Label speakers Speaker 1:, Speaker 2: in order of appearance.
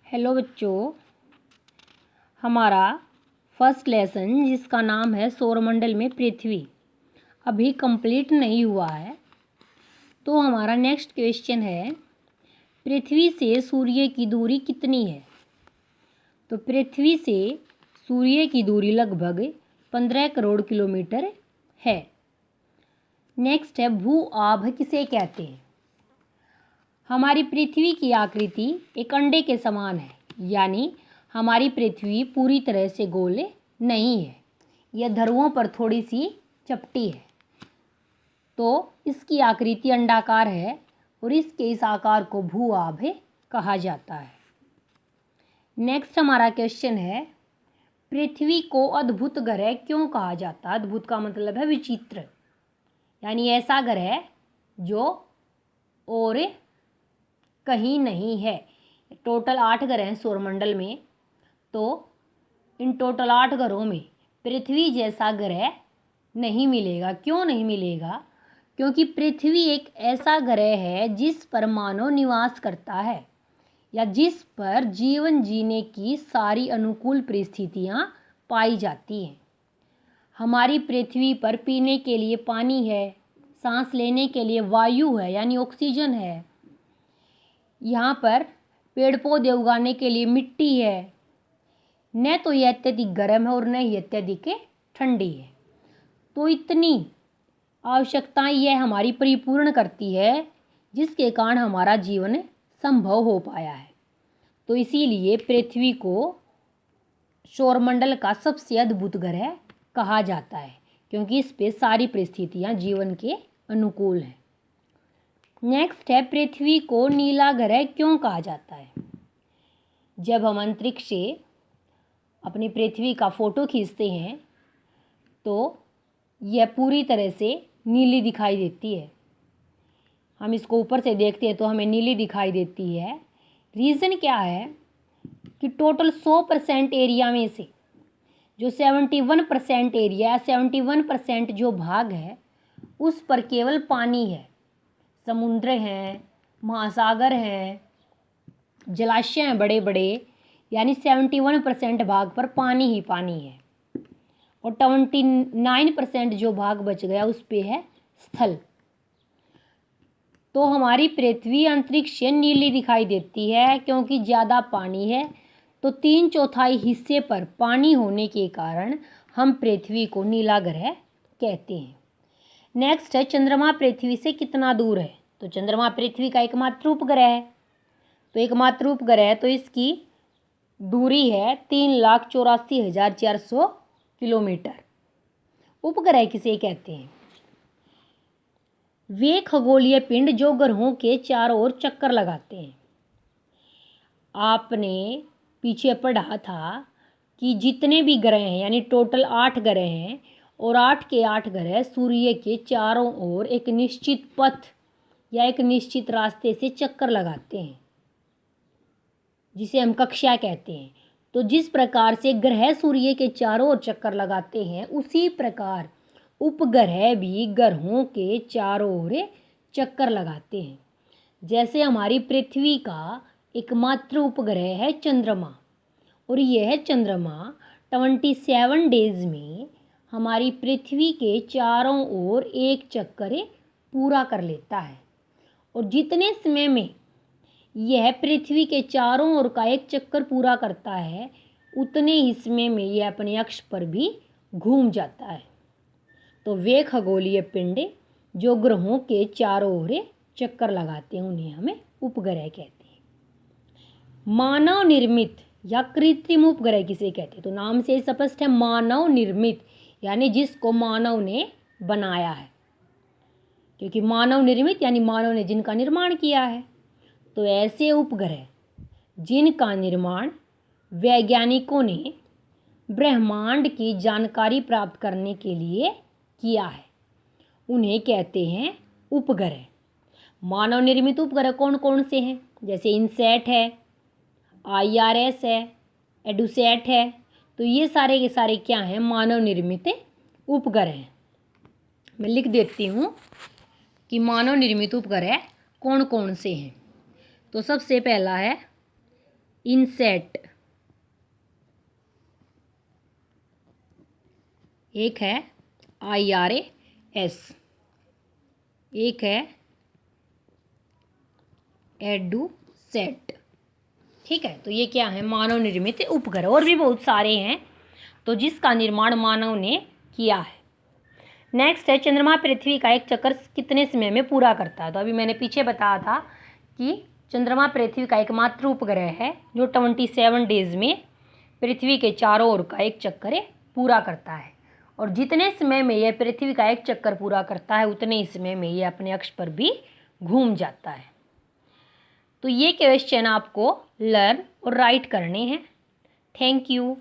Speaker 1: Hello बच्चों, हमारा first lesson जिसका नाम है सौरमंडल में पृथ्वी अभी कंप्लीट नहीं हुआ है। तो हमारा नेक्स्ट क्वेश्चन है, पृथ्वी से सूर्य की दूरी कितनी है? तो पृथ्वी से सूर्य की दूरी लगभग 15 करोड़ किलोमीटर है। नेक्स्ट है, भू आभ किसे कहते हैं? हमारी पृथ्वी की आकृति एक अंडे के समान है, यानी हमारी पृथ्वी पूरी तरह से गोल नहीं है, यह ध्रुवों पर थोड़ी सी चपटी है। तो इसकी आकृति अंडाकार है और इसके इस आकार को भू आभ कहा जाता है। नेक्स्ट हमारा क्वेश्चन है, पृथ्वी को अद्भुत ग्रह क्यों कहा जाता है? अद्भुत का मतलब है विचित्र, यानी ऐसा ग्रह जो और कहीं नहीं है। टोटल 8 ग्रह हैं सौरमंडल में, तो इन टोटल 8 ग्रहों में पृथ्वी जैसा ग्रह नहीं मिलेगा। क्यों नहीं मिलेगा? क्योंकि पृथ्वी एक ऐसा ग्रह है जिस पर मानव निवास करता है, या जिस पर जीवन जीने की सारी अनुकूल परिस्थितियां पाई जाती हैं। हमारी पृथ्वी पर पीने के लिए पानी है, सांस लेने के लिए वायु है यानी ऑक्सीजन है, यहाँ पर पेड़ पौधे उगाने के लिए मिट्टी है। न तो यह अत्यधिक गर्म है और न ही अत्यधिक ठंडी है। तो इतनी आवश्यकताएं यह हमारी परिपूर्ण करती है, जिसके कारण हमारा जीवन संभव हो पाया है। तो इसीलिए पृथ्वी को सौरमंडल का सबसे अद्भुत ग्रह कहा जाता है, क्योंकि इस पे सारी परिस्थितियां जीवन के अनुकूल हैं। नेक्स्ट है, पृथ्वी को नीला ग्रह क्यों कहा जाता है? जब हम अंतरिक्ष से अपनी पृथ्वी का फोटो खींचते हैं तो यह पूरी तरह से नीली दिखाई देती है। हम इसको ऊपर से देखते हैं तो हमें नीली दिखाई देती है। रीज़न क्या है कि टोटल 100% एरिया में से जो 71% एरिया, 71% जो भाग है उस पर केवल पानी है। समुद्र हैं, महासागर हैं, जलाशय हैं बड़े बड़े, यानी 71% भाग पर पानी ही पानी है, और 29% जो भाग बच गया उस पे है स्थल। तो हमारी पृथ्वी अंतरिक्ष से नीली दिखाई देती है क्योंकि ज़्यादा पानी है। तो 3/4 हिस्से पर पानी होने के कारण हम पृथ्वी को नीला ग्रह कहते हैं। नेक्स्ट है, चंद्रमा पृथ्वी से कितना दूर है? तो चंद्रमा पृथ्वी का एकमात्र उपग्रह है। तो एकमात्र उपग्रह है तो इसकी दूरी है 3,84,400 किलोमीटर। उपग्रह किसे कहते हैं? वे खगोलीय पिंड जो ग्रहों के चारों ओर चक्कर लगाते हैं। आपने पीछे पढ़ा था कि जितने भी ग्रह हैं, यानी टोटल 8 ग्रह हैं, और 8 के 8 ग्रह सूर्य के चारों ओर एक निश्चित पथ या एक निश्चित रास्ते से चक्कर लगाते हैं, जिसे हम कक्षा कहते हैं। तो जिस प्रकार से ग्रह सूर्य के चारों ओर चक्कर लगाते हैं, उसी प्रकार उपग्रह भी ग्रहों के चारों ओर चक्कर लगाते हैं। जैसे हमारी पृथ्वी का एकमात्र उपग्रह है चंद्रमा, और यह चंद्रमा 27 डेज में हमारी पृथ्वी के चारों ओर एक चक्कर पूरा कर लेता है। और जितने समय में यह पृथ्वी के चारों ओर का एक चक्कर पूरा करता है, उतने ही समय में यह अपने अक्ष पर भी घूम जाता है। तो वे खगोलीय पिंड जो ग्रहों के चारों ओर चक्कर लगाते हैं उन्हें हमें उपग्रह कहते हैं। मानव निर्मित या कृत्रिम उपग्रह किसे कहते हैं? तो नाम से स्पष्ट है, मानव निर्मित, यानी जिसको मानव ने बनाया है। क्योंकि मानव निर्मित यानी मानव ने जिनका निर्माण किया है। तो ऐसे उपग्रह जिनका निर्माण वैज्ञानिकों ने ब्रह्मांड की जानकारी प्राप्त करने के लिए किया है, उन्हें कहते हैं उपग्रह। मानव निर्मित उपग्रह कौन कौन से हैं? जैसे इनसैट है, IRS है, एडुसैट है। तो ये सारे के सारे क्या हैं? मानव निर्मित उपग्रह हैं। मैं लिख देती हूँ कि मानव निर्मित उपग्रह कौन कौन से हैं। तो सबसे पहला है इनसेट, एक है IRAS, एक है एडुसेट। ठीक है, तो ये क्या है, मानव निर्मित उपग्रह। और भी बहुत सारे हैं तो जिसका निर्माण मानव ने किया है। नेक्स्ट है, चंद्रमा पृथ्वी का एक चक्कर कितने समय में पूरा करता है। तो अभी मैंने पीछे बताया था कि चंद्रमा पृथ्वी का एकमात्र उपग्रह है जो 27 डेज में पृथ्वी के चारों ओर का एक चक्कर पूरा करता है। और जितने समय में यह पृथ्वी का एक चक्कर पूरा करता है उतने ही समय में यह अपने अक्ष पर भी घूम जाता है। तो ये क्वेश्चन आपको लर्न और राइट करने हैं। Thank you.